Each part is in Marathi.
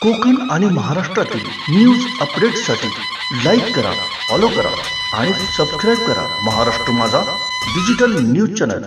कोकण आणि महाराष्ट्रातील न्यूज अपडेट्ससाठी लाईक करा, फॉलो करा आणि सबस्क्राईब करा महाराष्ट्र माझा डिजिटल न्यूज चॅनल।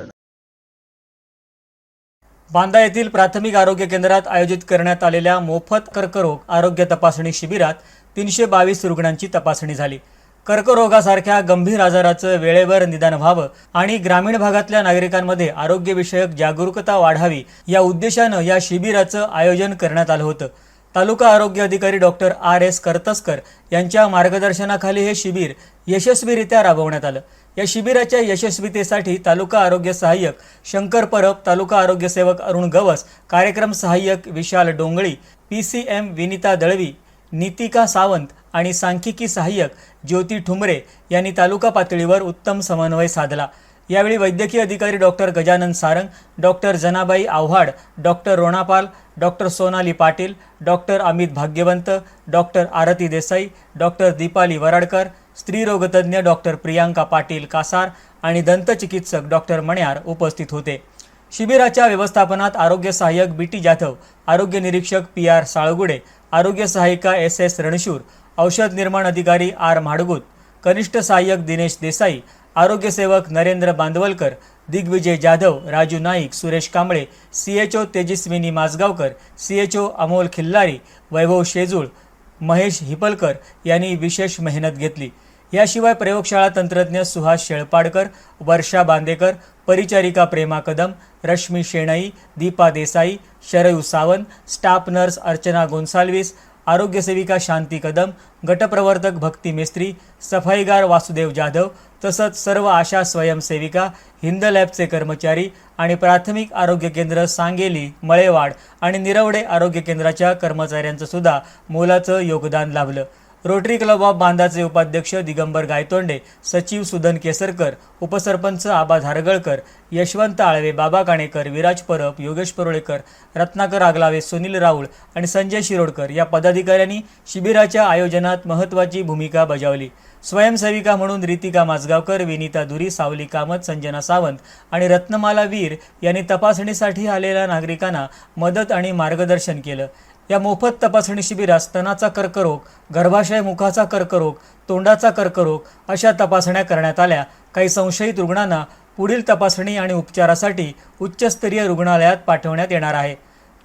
बांदा येथील प्राथमिक आरोग्य केंद्रात आयोजित करण्यात आलेल्या मोफत कर्करोग आरोग्य तपासणी शिबिरात 322 रुग्णांची तपासणी झाली। कर्करोगासारख्या गंभीर आजाराचं वेळेवर निदान व्हावं आणि ग्रामीण भागातल्या नागरिकांमध्ये आरोग्यविषयक जागरूकता वाढावी या उद्देशानं या शिबिराचं आयोजन करण्यात आलं होतं। तालुका आरोग्य अधिकारी डॉक्टर RS करतसकर यांच्या मार्गदर्शनाखाली हे शिबिर यशस्वीरित्या राबवण्यात आलं। या शिबिराच्या यशस्वीतेसाठी तालुका आरोग्य सहाय्यक शंकर परब, तालुका आरोग्य सेवक अरुण गवस, कार्यक्रम सहाय्यक विशाल डोंगळी, PCM विनीता दळवी, नीतिका सावंत आणि सांख्यिकी सहाय्यक ज्योती ठुमरे यांनी तालुका पातळीवर उत्तम समन्वय साधला। यावेळी वैद्यकीय अधिकारी doctor Gajanan Sarang, doctor Janabai Avhad, doctor Ronapal, doctor Sonali Patil, doctor Amit Bhagyavant, doctor Aarti Desai, doctor Deepali Varadkar, स्त्रीरोगतज्ञ डॉक्टर प्रियांका पाटील कासार आणि दंतचिकित्सक डॉक्टर मण्यार उपस्थित होते। शिबिराच्या व्यवस्थापनात आरोग्य सहाय्यक BT जाधव, आरोग्य निरीक्षक PR साळगुडे, आरोग्य सहायिका SS रणशूर, औषध निर्माण अधिकारी R म्हाडगुत, कनिष्ठ सहाय्यक दिनेश देसाई, आरोग्य सेवक नरेंद्र बांदवलकर, दिग्विजय जाधव, राजू नाईक, सुरेश कांबळे, CHO तेजस्विनी माजगावकर, CHO अमोल खिल्लारी, वैभव शेजूळ, महेश हिपलकर यांनी विशेष मेहनत घेतली। याशिवाय प्रयोगशाळा तंत्रज्ञ सुहास शेळपाडकर, वर्षा बांदेकर, परिचारिका प्रेमा कदम, रश्मी शेणई, दीपा देसाई, शरयू सावंत, स्टाफ नर्स अर्चना गोन्साल्विस, आरोग्य सेविका शांती कदम, गटप्रवर्तक भक्ती मेस्त्री, सफाईगार वासुदेव जाधव तसंच सर्व आशा स्वयंसेविका, हिंद लॅबचे कर्मचारी आणि प्राथमिक आरोग्य केंद्र सांगेली, मळेवाड आणि निरवडे आरोग्य केंद्राच्या कर्मचाऱ्यांचं सुद्धा मोलाचं योगदान लाभलं। रोटरी क्लब ऑफ बांदाचे उपाध्यक्ष दिगंबर गायतोंडे, सचिव सुदन केसरकर, उपसरपंच आबा धारगळकर, यशवंत आळवे, बाबा काणेकर, विराज परब, योगेश परोळेकर, रत्नाकर आगलावे, सुनील राऊळ आणि संजय शिरोडकर या पदाधिकाऱ्यांनी शिबिराच्या आयोजनात महत्त्वाची भूमिका बजावली। स्वयंसेविका म्हणून रितिका माजगावकर, विनीता दुरी, सावली कामत, संजना सावंत आणि रत्नमाला वीर यांनी तपासणीसाठी आलेल्या नागरिकांना मदत आणि मार्गदर्शन केलं। या मोफत तपासणी शिबिरात स्तनाचा कर्करोग, गर्भाशय मुखाचा कर्करोग, तोंडाचा कर्करोग अशा तपासण्या करण्यात आल्या। काही संशयित रुग्णांना पुढील तपासणी आणि उपचारासाठी उच्चस्तरीय रुग्णालयात पाठवण्यात येणार आहे।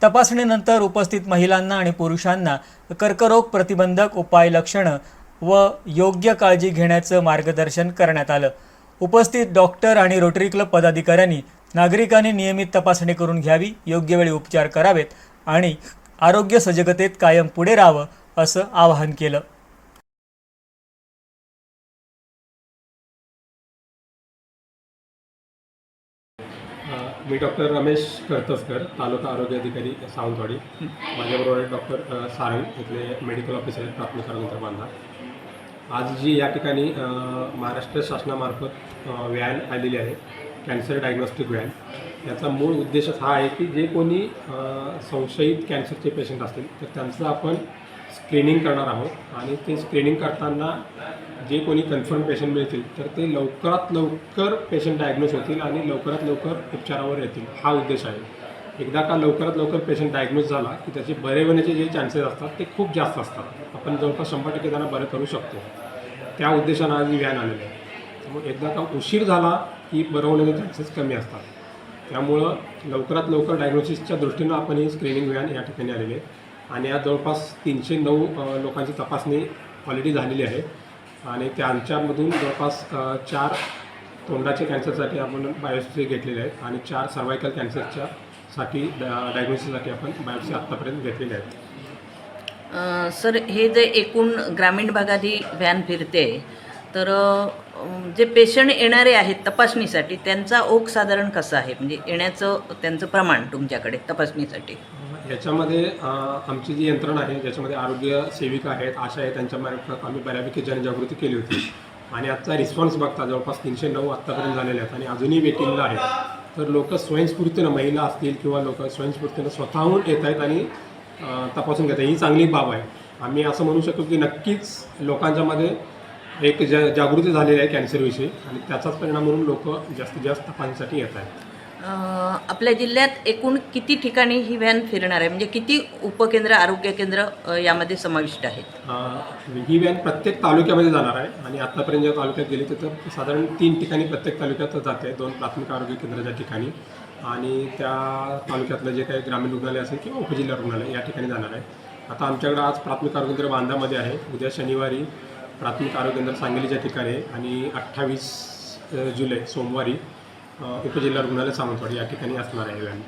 तपासणीनंतर उपस्थित महिलांना आणि पुरुषांना कर्करोग प्रतिबंधक उपाय, लक्षणं व योग्य काळजी घेण्याचं मार्गदर्शन करण्यात आलं। उपस्थित डॉक्टर आणि रोटरी क्लब पदाधिकाऱ्यांनी नागरिकांनी नियमित तपासणी करून घ्यावी, योग्य वेळी उपचार करावेत आणि आरोग्य सजगतेत कायम पुढे राहावं असं आवाहन केलं। मी डॉक्टर रमेश करतसकर, तालुका आरोग्य अधिकारी सावंतवाडी। माझ्याबरोबर डॉक्टर सारंग इथले मेडिकल ऑफिसर आहेत प्राथमिक आरोग्य केंद्र बांदा। आज जी या ठिकाणी महाराष्ट्र शासनामार्फत व्हॅन आलेली आहे, कॅन्सर डायग्नोस्टिक व्हॅन, याचा मूळ उद्देश हा आहे की जे कोणी संशयित कॅन्सरचे पेशंट असतील तर त्यांचं आपण स्क्रीनिंग करणार आहोत आणि ते स्क्रीनिंग करताना जे कोणी कन्फर्म पेशंट मिळतील तर ते लवकरात लवकर पेशंट डायग्नोस होतील आणि लवकरात लवकर उपचारावर येतील, हा उद्देश आहे। एकदा का लवकरात लवकर पेशंट डायग्नोस झाला की त्याचे बरे होण्याचे जे चान्सेस असतात ते खूप जास्त असतात। आपण जवळपास 100% त्यांना बरं करू शकतो। त्या उद्देशानं आज ही व्हॅन आलेली आहे। त्यामुळे एकदा का उशीर झाला की बरं होण्याचे चान्सेस कमी असतात। त्यामुळं लवकरात लवकर डायग्नोसिसच्या दृष्टीनं आपण ही स्क्रीनिंग व्हॅन या ठिकाणी आलेली आहे आणि आज जवळपास 309 लोकांची तपासणी ऑलरेडी झालेली आहे आणि त्यांच्यामधून जवळपास 4 तोंडाच्या कॅन्सरसाठी आपण बायोप्सी घेतलेले आहेत आणि 4 सर्वायकल कॅन्सरच्यासाठी डायग्नोसिससाठी आपण बायोप्सी आत्तापर्यंत घेतलेले आहेत। सर, हे जे एकूण ग्रामीण भागात ही व्हॅन फिरते तर जे पेशंट येणारे आहेत तपासणीसाठी त्यांचा ओघ साधारण कसा आहे, म्हणजे येण्याचं त्यांचं प्रमाण तुमच्याकडे तपासणीसाठी? याच्यामध्ये आमची जी यंत्रणा आहे ज्याच्यामध्ये आरोग्य सेविका आहेत, आशा आहेत, त्यांच्यामार्फत आम्ही बऱ्यापैकी जनजागृती केली होती आणि आजचा रिस्पॉन्स बघता जवळपास 309 आत्तापर्यंत झालेले आहेत आणि अजूनही वेटिंगला आहेत। तर लोक स्वयंस्फूर्तीनं, महिला असतील किंवा लोक स्वयंस्फूर्तीनं स्वतःहून येत आहेत आणि तपासून घेत आहेत। ही चांगली बाब आहे। आम्ही असं म्हणू शकतो की नक्कीच लोकांच्यामध्ये एक जागृती झालेली आहे कॅन्सरविषयी आणि त्याचाच परिणाम म्हणून लोक जास्तीत जास्त तपासणीसाठी येत आहेत। आपल्या जिल्ह्यात एकूण किती ठिकाणी ही व्हॅन फिरणार आहे, म्हणजे किती उपकेंद्र आरोग्य केंद्र यामध्ये समाविष्ट आहेत? ही व्हॅन प्रत्येक तालुक्यामध्ये जाणार आहे आणि आत्तापर्यंत ज्या तालुक्यात गेली तिथं साधारण 3 ठिकाणी प्रत्येक तालुक्यात जाते, 2 प्राथमिक आरोग्य केंद्राच्या ठिकाणी आणि त्या तालुक्यातलं जे काही ग्रामीण रुग्णालय असेल किंवा उपजिल्हा रुग्णालय या ठिकाणी जाणार आहे. आता आमच्याकडं आज प्राथमिक आरोग्य केंद्र बांधामध्ये आहे, उद्या शनिवारी प्राथमिक आरोग्य केंद्र सांगलीच्या ठिकाणी आहे आणि 28 जुलै सोमवारी उपजिल्हा रुग्णालय सावंतवाडी या ठिकाणी असणार आहे व्हॅन.